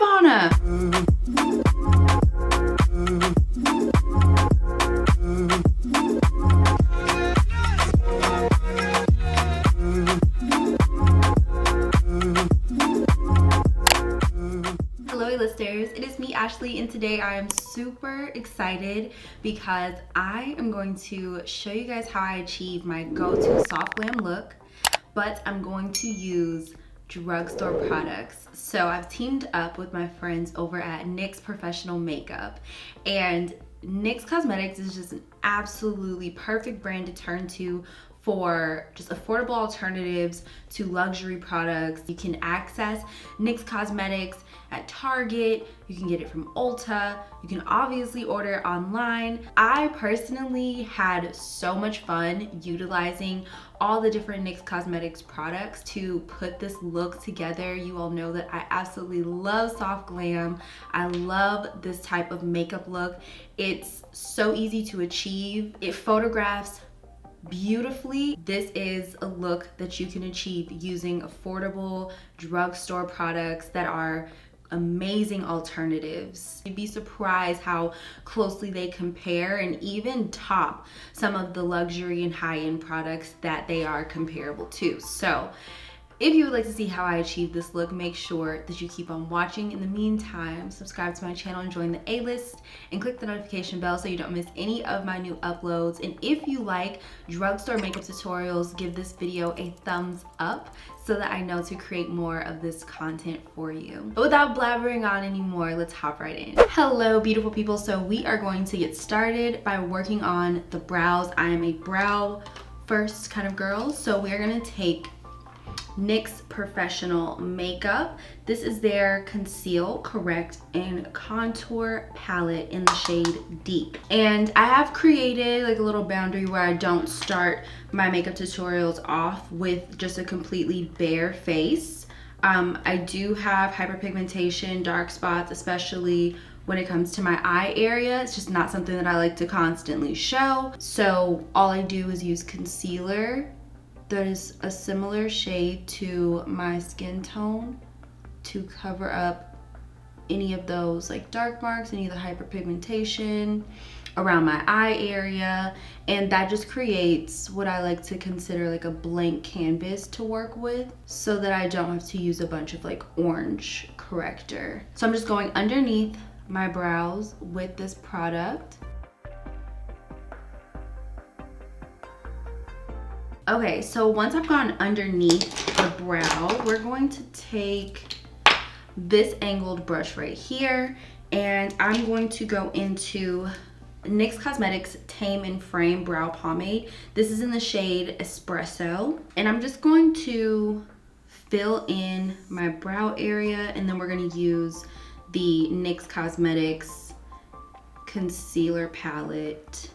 Devonna! Hello A-listers, it is me Ashley, and today I am super excited because I am going to show you guys how I achieve my go-to soft glam look, but I'm going to use drugstore products. So I've teamed up with my friends over at NYX Professional Makeup, and NYX Cosmetics is just an absolutely perfect brand to turn to for just affordable alternatives to luxury products. You can access NYX Cosmetics at Target, you can get it from Ulta, you can obviously order it online. I personally had so much fun utilizing all the different NYX Cosmetics products to put this look together. You all know that I absolutely love soft glam. I love this type of makeup look. It's so easy to achieve. It photographs beautifully. This is a look that you can achieve using affordable drugstore products that are amazing alternatives. You'd be surprised how closely they compare and even top some of the luxury and high-end products that they are comparable to. So if you would like to see how I achieve this look, make sure that you keep on watching. In the meantime, subscribe to my channel and join the A-list and click the notification bell so you don't miss any of my new uploads. And if you like drugstore makeup tutorials, give this video a thumbs up so that I know to create more of this content for you. But without blabbering on anymore, let's hop right in. Hello, beautiful people. So we are going to get started by working on the brows. I am a brow first kind of girl, so we're gonna take NYX Professional Makeup. This is their Conceal, Correct, and Contour palette in the shade Deep. And I have created like a little boundary where I don't start my makeup tutorials off with just a completely bare face. I do have hyperpigmentation, dark spots, especially when it comes to my eye area. It's just not something that I like to constantly show. So all I do is use concealer that is a similar shade to my skin tone to cover up any of those like dark marks, any of the hyperpigmentation around my eye area. And that just creates what I like to consider like a blank canvas to work with so that I don't have to use a bunch of like orange corrector. So I'm just going underneath my brows with this product. Okay, so once I've gone underneath the brow, we're going to take this angled brush right here, and I'm going to go into NYX Cosmetics Tame and Frame Brow Pomade. This is in the shade Espresso, and I'm just going to fill in my brow area, and then we're gonna use the NYX Cosmetics Concealer Palette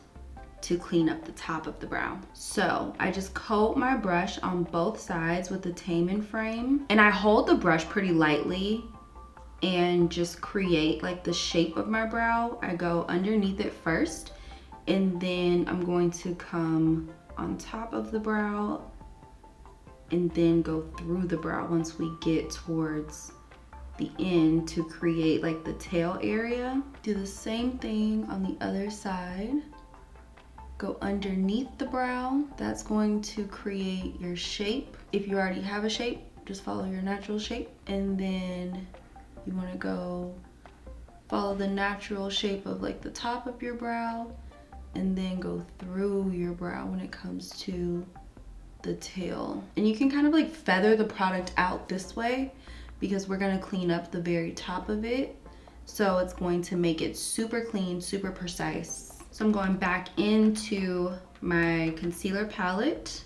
to clean up the top of the brow. So I just coat my brush on both sides with the Tame and Frame, and I hold the brush pretty lightly and just create like the shape of my brow. I go underneath it first, and then I'm going to come on top of the brow and then go through the brow once we get towards the end to create like the tail area. Do the same thing on the other side. Go underneath the brow. That's going to create your shape. If you already have a shape, just follow your natural shape. And then you want to go follow the natural shape of like the top of your brow, and then go through your brow when it comes to the tail. And you can kind of like feather the product out this way because we're going to clean up the very top of it. So it's going to make it super clean, super precise. So I'm going back into my concealer palette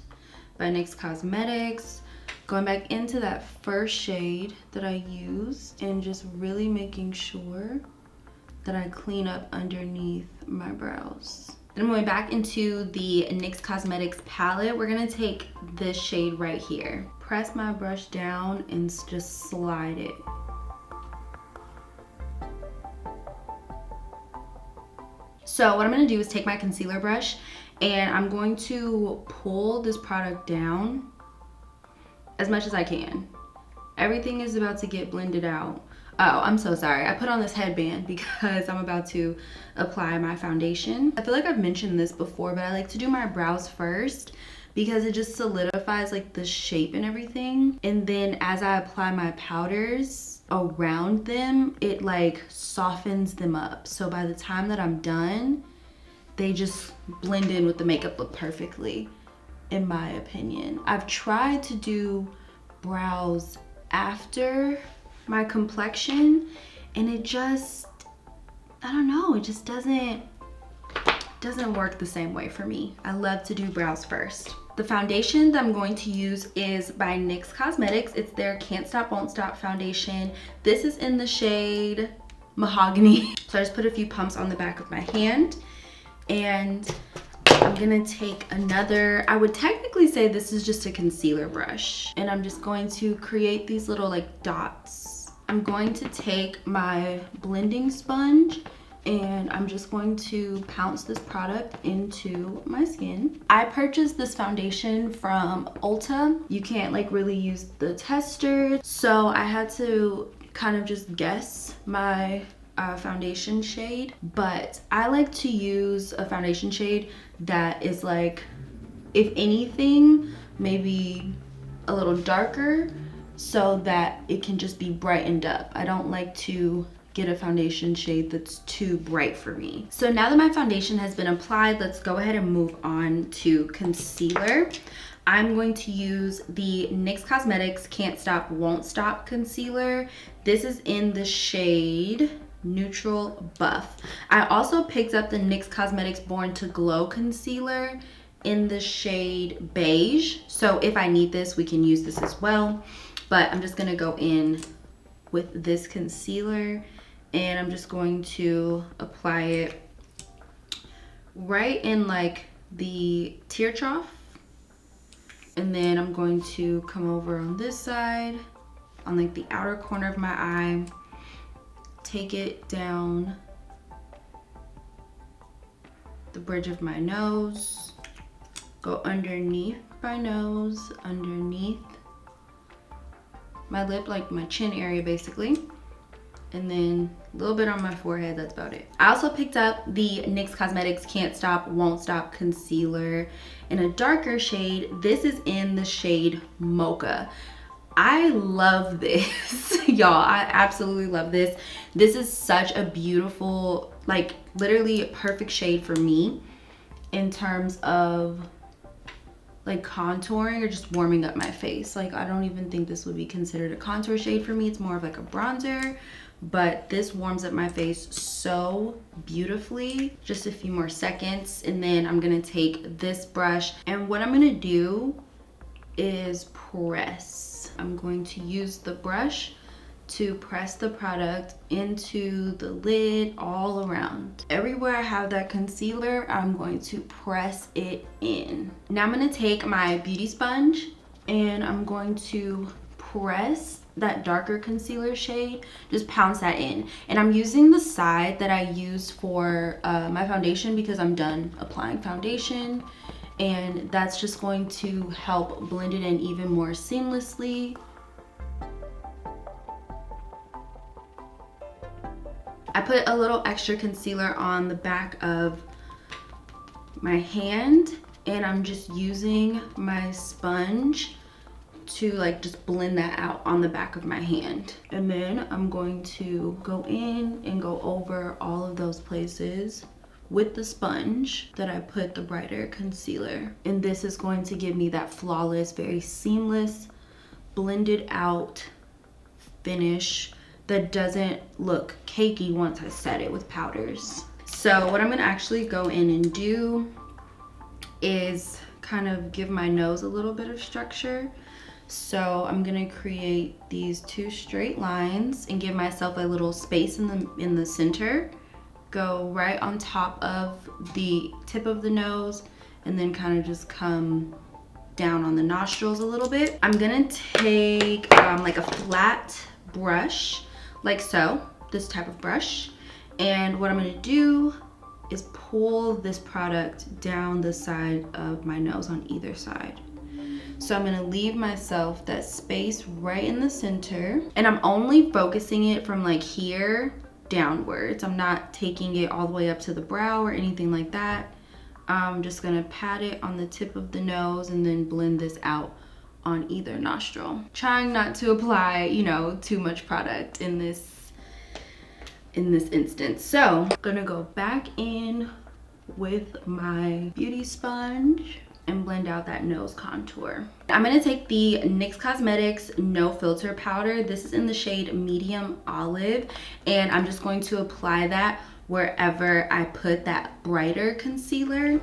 by NYX Cosmetics, going back into that first shade that I used, and just really making sure that I clean up underneath my brows. Then I'm going back into the NYX Cosmetics palette. We're gonna take this shade right here. Press my brush down and just slide it. So what I'm gonna do is take my concealer brush and I'm going to pull this product down as much as I can. Everything is about to get blended out. Oh, I'm so sorry. I put on this headband because I'm about to apply my foundation. I feel like I've mentioned this before, but I like to do my brows first because it just solidifies like the shape and everything. And then as I apply my powders around them, it like softens them up. So by the time that I'm done, they just blend in with the makeup look perfectly, in my opinion. I've tried to do brows after my complexion and it just, I don't know, it just doesn't work the same way for me. I love to do brows first. The foundation that I'm going to use is by NYX Cosmetics. It's their Can't Stop Won't Stop foundation. This is in the shade Mahogany. So I just put a few pumps on the back of my hand, and I'm gonna take another, I would technically say this is just a concealer brush, and I'm just going to create these little like dots. I'm going to take my blending sponge and I'm just going to pounce this product into my skin. I purchased this foundation from Ulta. You can't like really use the tester, so I had to kind of just guess my foundation shade, but I like to use a foundation shade that is like, if anything, maybe a little darker so that it can just be brightened up. I don't like to get a foundation shade that's too bright for me. So now that my foundation has been applied, let's go ahead and move on to concealer. I'm going to use the NYX Cosmetics Can't Stop Won't Stop concealer. This is in the shade Neutral Buff. I also picked up the NYX Cosmetics Born to Glow concealer in the shade Beige. So if I need this, we can use this as well. But I'm just gonna go in with this concealer and I'm just going to apply it right in like the tear trough. And then I'm going to come over on this side, on like the outer corner of my eye, take it down the bridge of my nose, go underneath my nose, underneath my lip, like my chin area basically, and then a little bit on my forehead. That's about it. I also picked up the NYX Cosmetics Can't Stop Won't Stop concealer in a darker shade. This is in the shade Mocha. I love this. Y'all, I absolutely love this. This is such a beautiful, like literally a perfect shade for me in terms of like contouring or just warming up my face. Like I don't even think this would be considered a contour shade for me. It's more of like a bronzer, but this warms up my face so beautifully. Just a few more seconds, and then I'm gonna take this brush, and what I'm gonna do is press. I'm going to use the brush to press the product into the lid all around. Everywhere I have that concealer, I'm going to press it in. Now I'm gonna take my beauty sponge and I'm going to press that darker concealer shade, just pounce that in. And I'm using the side that I use for my foundation because I'm done applying foundation, and that's just going to help blend it in even more seamlessly. I put a little extra concealer on the back of my hand, and I'm just using my sponge to like just blend that out on the back of my hand. And then I'm going to go in and go over all of those places with the sponge that I put the brighter concealer. And this is going to give me that flawless, very seamless, blended out finish that doesn't look cakey once I set it with powders. So what I'm gonna actually go in and do is kind of give my nose a little bit of structure. So I'm gonna create these two straight lines and give myself a little space in the center. Go right on top of the tip of the nose and then kind of just come down on the nostrils a little bit. I'm gonna take like a flat brush, like so, this type of brush. And what I'm gonna do is pull this product down the side of my nose on either side. So I'm gonna leave myself that space right in the center, and I'm only focusing it from like here downwards. I'm not taking it all the way up to the brow or anything like that. I'm just gonna pat it on the tip of the nose and then blend this out on either nostril. Trying not to apply, you know, too much product in this instance. So I'm gonna go back in with my beauty sponge and blend out that nose contour. I'm gonna take the NYX Cosmetics No Filter powder. This is in the shade Medium Olive, and I'm just going to apply that wherever I put that brighter concealer.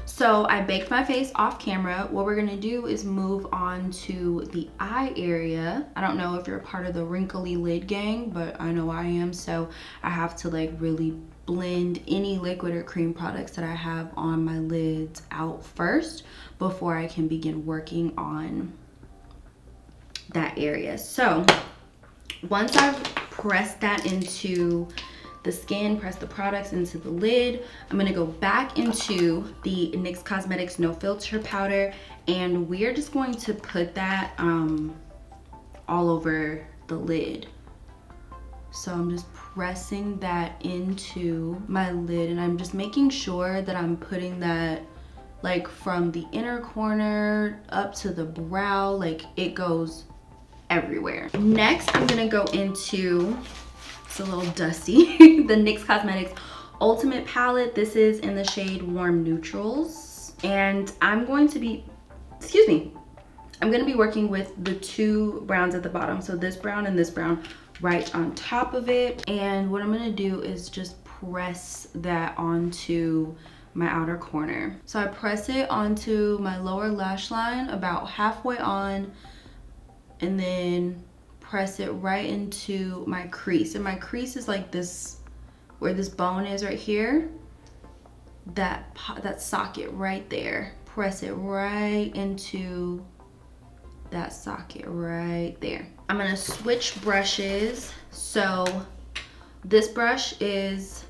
So I baked my face off camera. What we're gonna do is move on to the eye area. I don't know if you're a part of the wrinkly lid gang, but I know I am, so I have to like really blend any liquid or cream products that I have on my lids out first before I can begin working on that area. So once I've pressed that into the skin, press the products into the lid, I'm gonna go back into the NYX Cosmetics No Filter powder, and we're just going to put that all over the lid. So I'm just pressing that into my lid, and I'm just making sure that I'm putting that like from the inner corner up to the brow, like it goes everywhere. Next, I'm gonna go into, it's a little dusty, the NYX Cosmetics Ultimate Palette. This is in the shade Warm Neutrals. And I'm going to be, I'm gonna be working with the two browns at the bottom. So this brown and this brown right on top of it. And what I'm gonna do is just press that onto my outer corner. So I press it onto my lower lash line about halfway on, and then press it right into my crease. And my crease is like this, where this bone is right here, that socket right there. Press it right into that socket right there. I'm gonna switch brushes. So this brush is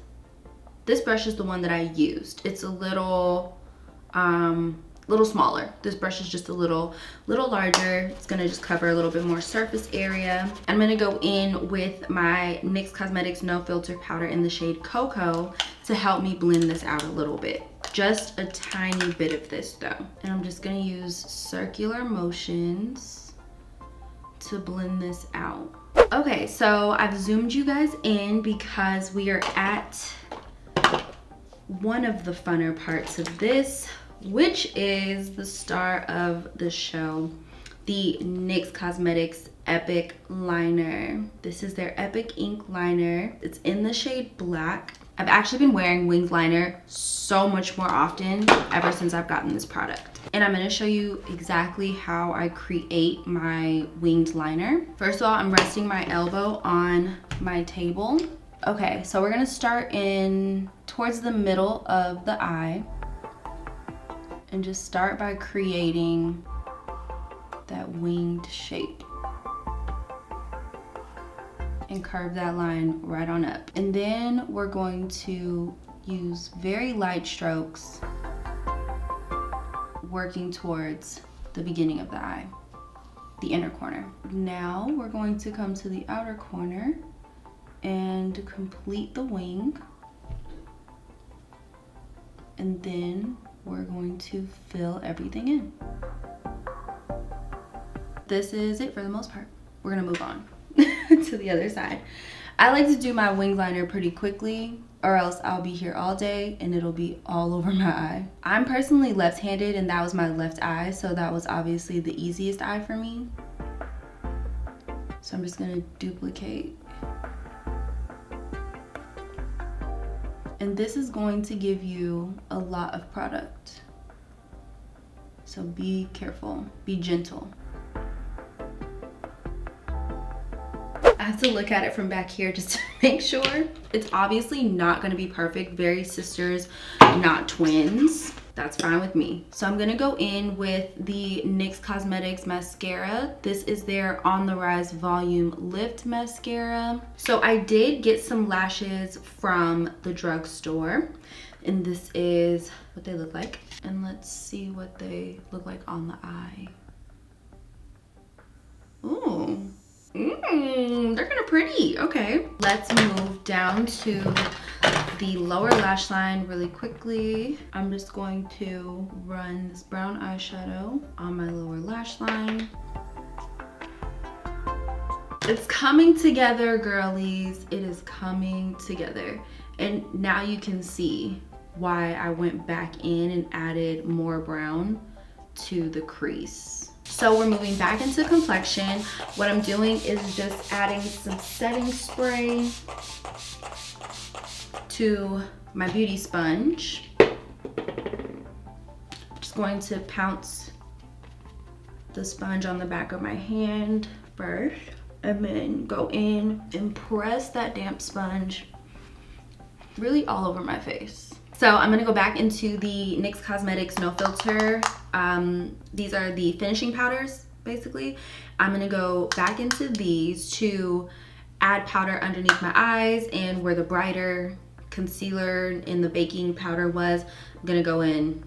the one that I used. It's a little smaller. This brush is just a little larger. It's gonna just cover a little bit more surface area. I'm gonna go in with my NYX Cosmetics No Filter powder in the shade Cocoa to help me blend this out a little bit. Just a tiny bit of this though. And I'm just gonna use circular motions to blend this out. Okay, so I've zoomed you guys in because we are at one of the funner parts of this, which is the star of the show, the NYX Cosmetics Epic Liner. This is their Epic Ink Liner. It's in the shade Black. I've actually been wearing winged liner so much more often ever since I've gotten this product. And I'm gonna show you exactly how I create my winged liner. First of all, I'm resting my elbow on my table. Okay, so we're gonna start in towards the middle of the eye and just start by creating that winged shape and curve that line right on up. And then we're going to use very light strokes working towards the beginning of the eye, the inner corner. Now we're going to come to the outer corner and complete the wing. And then we're going to fill everything in. This is it for the most part. We're gonna move on to the other side. I like to do my wing liner pretty quickly, or else I'll be here all day and it'll be all over my eye. I'm personally left-handed, and that was my left eye, so that was obviously the easiest eye for me. So I'm just gonna duplicate. And this is going to give you a lot of product. So be careful, be gentle. I have to look at it from back here just to make sure. It's obviously not gonna be perfect. Very sisters, not twins. that's fine with me. So I'm gonna go in with the NYX Cosmetics mascara. This is their On the Rise Volume Lift mascara. So I did get some lashes from the drugstore, and this is what they look like. And let's see what they look like on the eye. Ooh. They're kind of pretty. Okay, let's move down to the lower lash line really quickly. I'm just going to run this brown eyeshadow on my lower lash line. It's coming together, girlies. It is coming together. And now you can see why I went back in and added more brown to the crease. So we're moving back into complexion. What I'm doing is just adding some setting spray to my beauty sponge. Just going to pounce the sponge on the back of my hand first, and then go in and press that damp sponge really all over my face. So I'm gonna go back into the NYX Cosmetics No Filter. These are the finishing powders, basically. I'm gonna go back into these to add powder underneath my eyes, and where the brighter concealer in the baking powder was, I'm gonna go in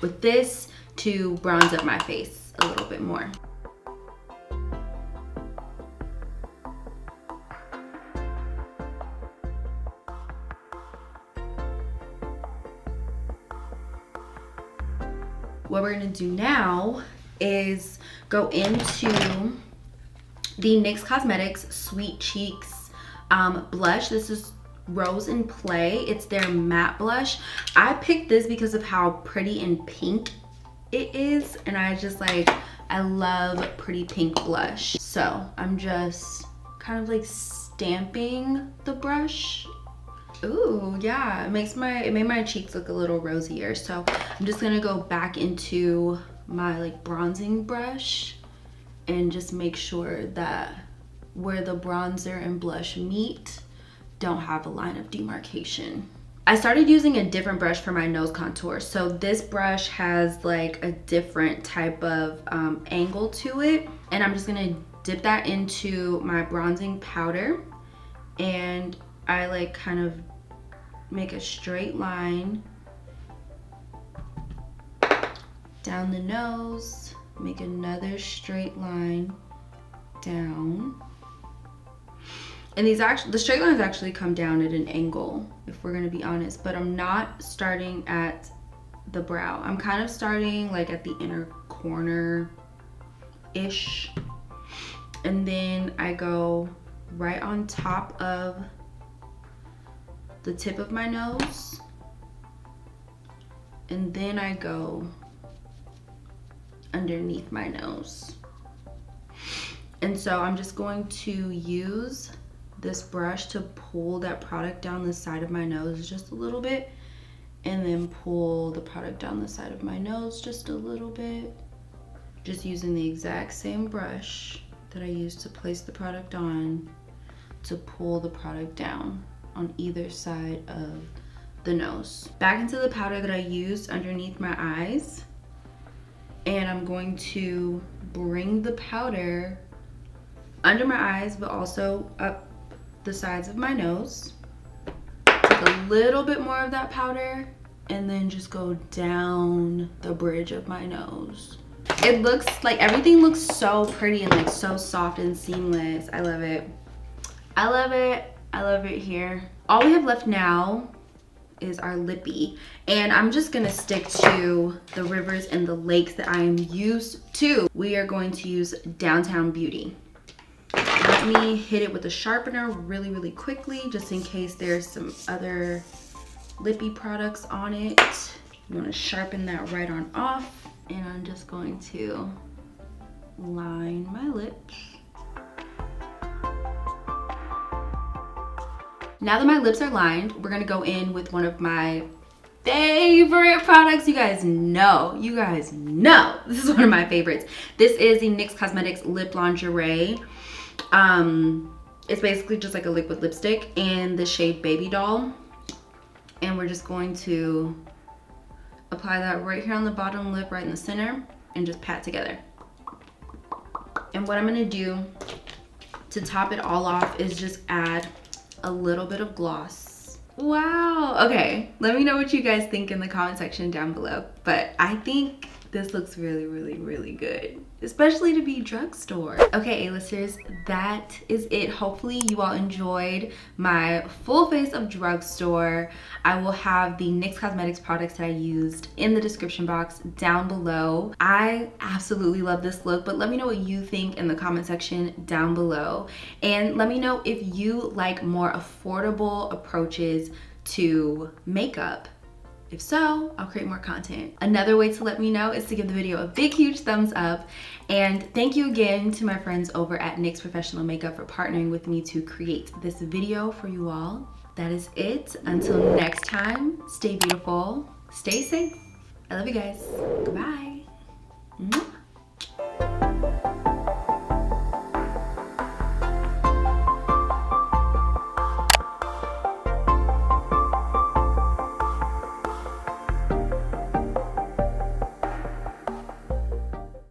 with this to bronze up my face a little bit more. What we're gonna do now is go into the NYX Cosmetics Sweet Cheeks blush. This is Rose and Play. It's their matte blush. I picked this because of how pretty and pink it is, and I love pretty pink blush. So I'm just kind of like stamping the brush. Ooh, yeah, it made my cheeks look a little rosier. So I'm just gonna go back into my like bronzing brush and just make sure that where the bronzer and blush meet don't have a line of demarcation. I started using a different brush for my nose contour. So this brush has like a different type of angle to it, and I'm just gonna dip that into my bronzing powder, and I like kind of make a straight line down the nose, make another straight line down. And the straight lines actually come down at an angle, if we're gonna be honest, but I'm not starting at the brow. I'm kind of starting like at the inner corner-ish. And then I go right on top of the tip of my nose, and then I go underneath my nose. And so I'm just going to use this brush to pull that product down the side of my nose just a little bit, and then pull the product down the side of my nose just a little bit, just using the exact same brush that I used to place the product on to pull the product down on either side of the nose. Back into the powder that I used underneath my eyes, and I'm going to bring the powder under my eyes, but also up the sides of my nose. Take a little bit more of that powder, and then just go down the bridge of my nose. It looks like everything looks so pretty and like so soft and seamless. I love it. I love it. I love it here. All we have left now is our lippy, and I'm just gonna stick to the rivers and the lakes that I am used to. We are going to use Downtown Beauty. Let me hit it with a sharpener really, really quickly, just in case there's some other lippy products on it. You wanna sharpen that right on off, and I'm just going to line my lips. Now that my lips are lined, we're gonna go in with one of my favorite products. You guys know, this is one of my favorites. This is the NYX Cosmetics Lip Lingerie. It's basically just like a liquid lipstick in the shade Baby Doll. And we're just going to apply that right here on the bottom lip, right in the center, and just pat together. And what I'm gonna do to top it all off is just add a little bit of gloss. Wow, okay. Let me know what you guys think in the comment section down below. But I think this looks really, really, really good, especially to be drugstore. Okay, A-listers, that is it. Hopefully you all enjoyed my full face of drugstore. I will have the NYX Cosmetics products that I used in the description box down below. I absolutely love this look, but let me know what you think in the comment section down below. And let me know if you like more affordable approaches to makeup. If so, I'll create more content. Another way to let me know is to give the video a big, huge thumbs up. And thank you again to my friends over at NYX Professional Makeup for partnering with me to create this video for you all. That is it. Until next time, stay beautiful, stay safe. I love you guys. Goodbye.